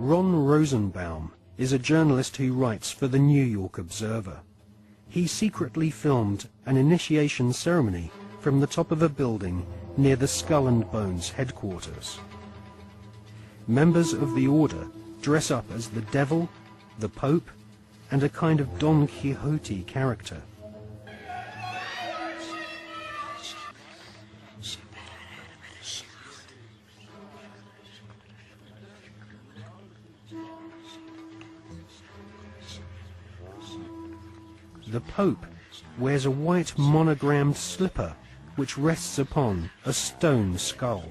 Ron Rosenbaum is a journalist who writes for the New York Observer. He secretly filmed an initiation ceremony from the top of a building near the Skull and Bones headquarters. Members of the order dress up as the devil, the Pope, and a kind of Don Quixote character. The Pope wears a white monogrammed slipper which rests upon a stone skull.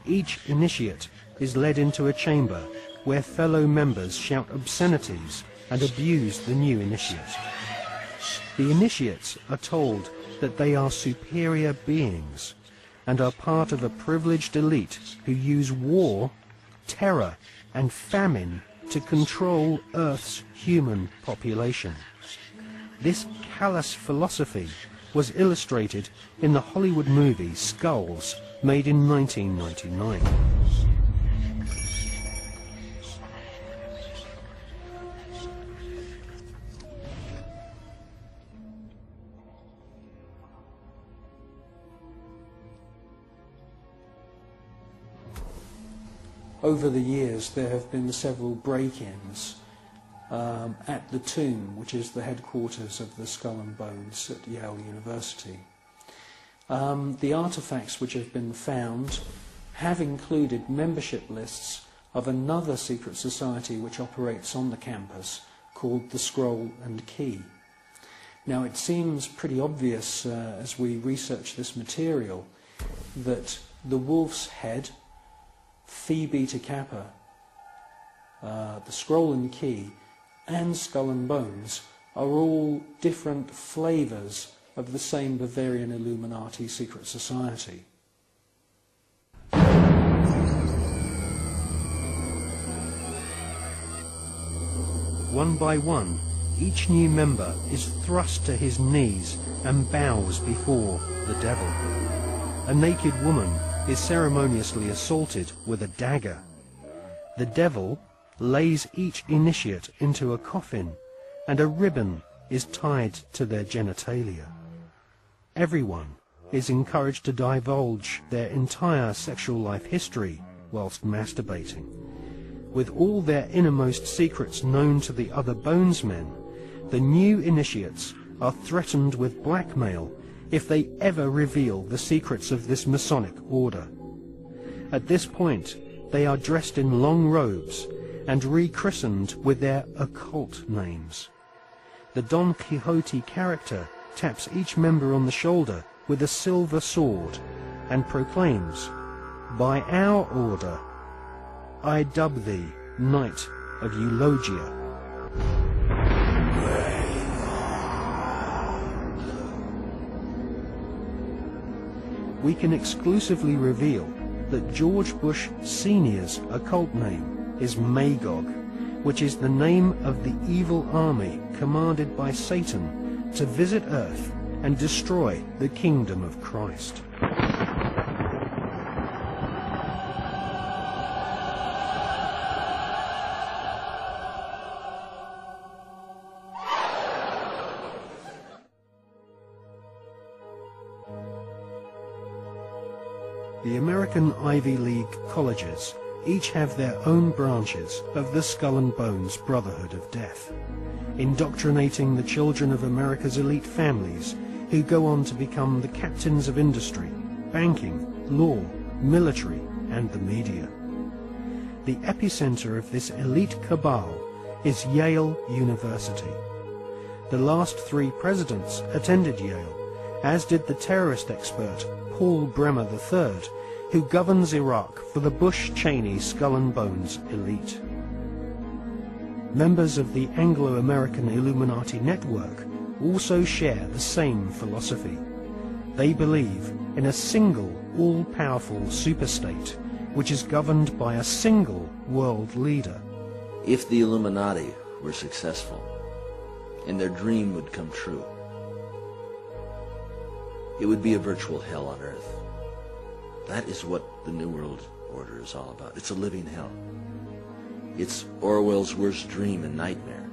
Each initiate is led into a chamber where fellow members shout obscenities and abuse the new initiate. The initiates are told that they are superior beings and are part of a privileged elite who use war, terror, and famine to control Earth's human population. This callous philosophy was illustrated in the Hollywood movie Skulls, made in 1999. Over the years, there have been several break-ins at the tomb, which is the headquarters of the Skull and Bones at Yale University. The artifacts which have been found have included membership lists of another secret society which operates on the campus called the Scroll and Key. Now, it seems pretty obvious as we research this material that the Wolf's Head, Phi Beta Kappa, the Scroll and Key, and Skull and Bones are all different flavours of the same Bavarian Illuminati secret society. One by one, each new member is thrust to his knees and bows before the devil. A naked woman is ceremoniously assaulted with a dagger. The devil lays each initiate into a coffin, and a ribbon is tied to their genitalia. Everyone is encouraged to divulge their entire sexual life history whilst masturbating. With all their innermost secrets known to the other Bonesmen, the new initiates are threatened with blackmail if they ever reveal the secrets of this Masonic order. At this point, they are dressed in long robes and rechristened with their occult names. The Don Quixote character taps each member on the shoulder with a silver sword and proclaims, "By our order, I dub thee Knight of Eulogia." We can exclusively reveal that George Bush Sr.'s occult name is Magog, which is the name of the evil army commanded by Satan to visit Earth and destroy the kingdom of Christ. The American Ivy League colleges each have their own branches of the Skull and Bones Brotherhood of Death, indoctrinating the children of America's elite families who go on to become the captains of industry, banking, law, military, and the media. The epicenter of this elite cabal is Yale University. The last 3 presidents attended Yale, as did the terrorist expert Paul Bremer III, who governs Iraq for the Bush-Cheney Skull and Bones elite. Members of the Anglo-American Illuminati network also share the same philosophy. They believe in a single, all-powerful superstate, which is governed by a single world leader. If the Illuminati were successful, and their dream would come true, it would be a virtual hell on earth. That is what the New World Order is all about. It's a living hell. It's Orwell's worst dream and nightmare.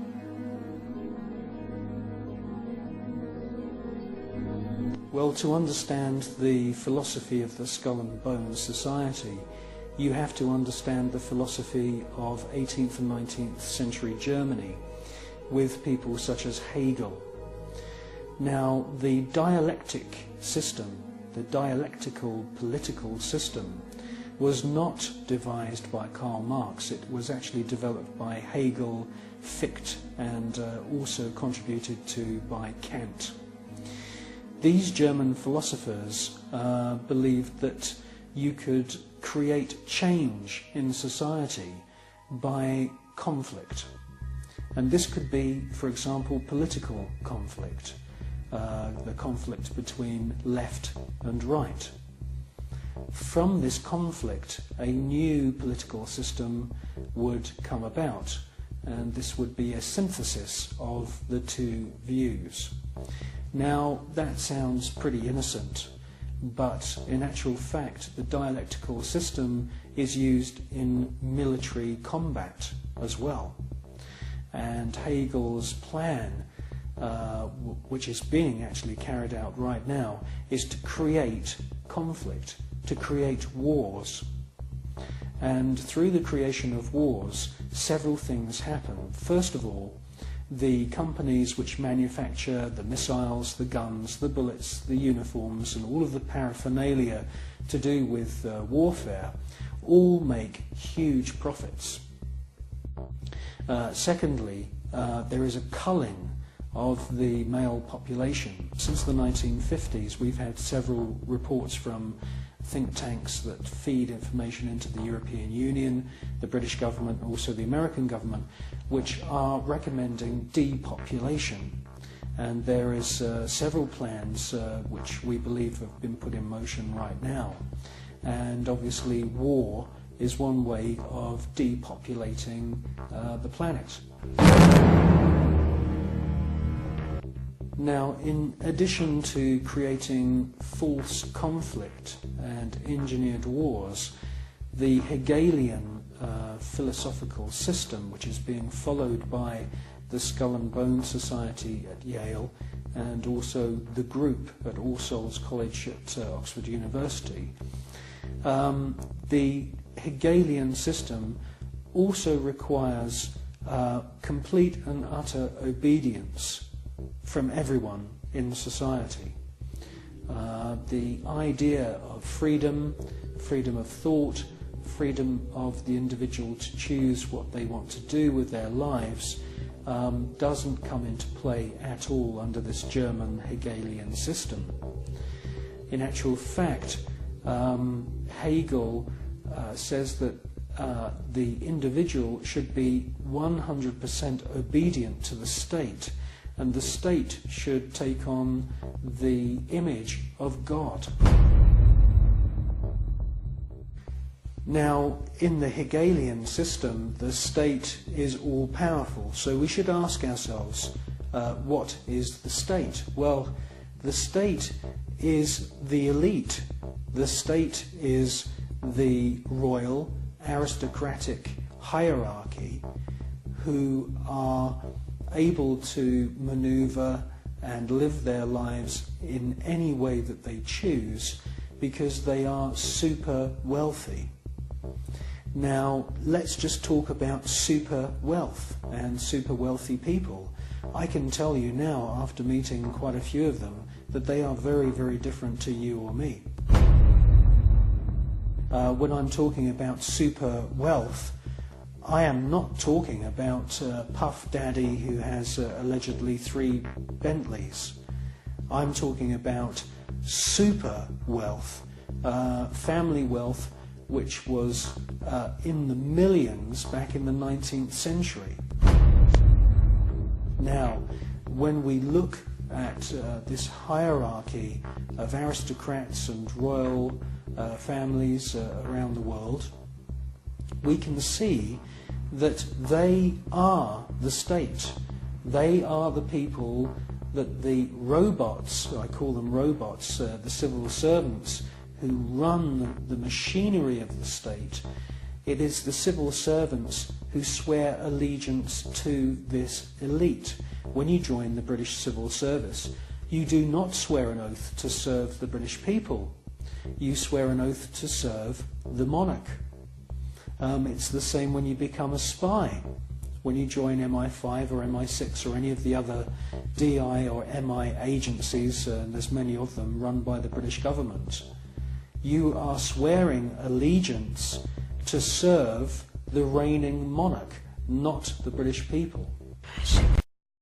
Well, to understand the philosophy of the Skull and Bones Society, you have to understand the philosophy of 18th and 19th century Germany with people such as Hegel. Now, the dialectic system, the dialectical political system, was not devised by Karl Marx. It was actually developed by Hegel, Fichte, and also contributed to by Kant. These German philosophers believed that you could create change in society by conflict. And this could be, for example, political conflict, the conflict between left and right. From this conflict, a new political system would come about, and this would be a synthesis of the two views. Now, that sounds pretty innocent, but in actual fact, the dialectical system is used in military combat as well. And Hegel's plan, which is being actually carried out right now, is to create conflict, to create wars. And through the creation of wars, several things happen. First of all, the companies which manufacture the missiles, the guns, the bullets, the uniforms, and all of the paraphernalia to do with warfare, all make huge profits. Secondly, there is a culling of the male population. Since the 1950s, we've had several reports from think tanks that feed information into the European Union, the British government, and also the American government, which are recommending depopulation. And there is several plans which we believe have been put in motion right now. And obviously war is one way of depopulating the planet. Now, in addition to creating false conflict and engineered wars, the Hegelian philosophical system, which is being followed by the Skull and Bones Society at Yale and also the group at All Souls College at Oxford University, the Hegelian system also requires complete and utter obedience from everyone in society. The idea of freedom, freedom of thought, freedom of the individual to choose what they want to do with their lives doesn't come into play at all under this German Hegelian system. In actual fact, Hegel says that the individual should be 100% obedient to the state, and the state should take on the image of God. Now, in the Hegelian system, the state is all-powerful, so we should ask ourselves, what is the state? Well, the state is the elite. The state is the royal, aristocratic hierarchy who are able to maneuver and live their lives in any way that they choose because they are super wealthy. Now, let's just talk about super wealth and super wealthy people. I can tell you now, after meeting quite a few of them, that they are very, very different to you or me. When I'm talking about super wealth, I am not talking about Puff Daddy who has allegedly 3 Bentleys. I'm talking about super wealth, family wealth, which was in the millions back in the 19th century. Now, when we look at this hierarchy of aristocrats and royal families around the world, we can see that they are the state. They are the people that the robots, I call them robots, the civil servants who run the machinery of the state. It is the civil servants who swear allegiance to this elite. When you join the British Civil Service, you do not swear an oath to serve the British people. You swear an oath to serve the monarch. It's the same when you become a spy. When you join MI5 or MI6 or any of the other DI or MI agencies, and there's many of them run by the British government, you are swearing allegiance to serve the reigning monarch, not the British people.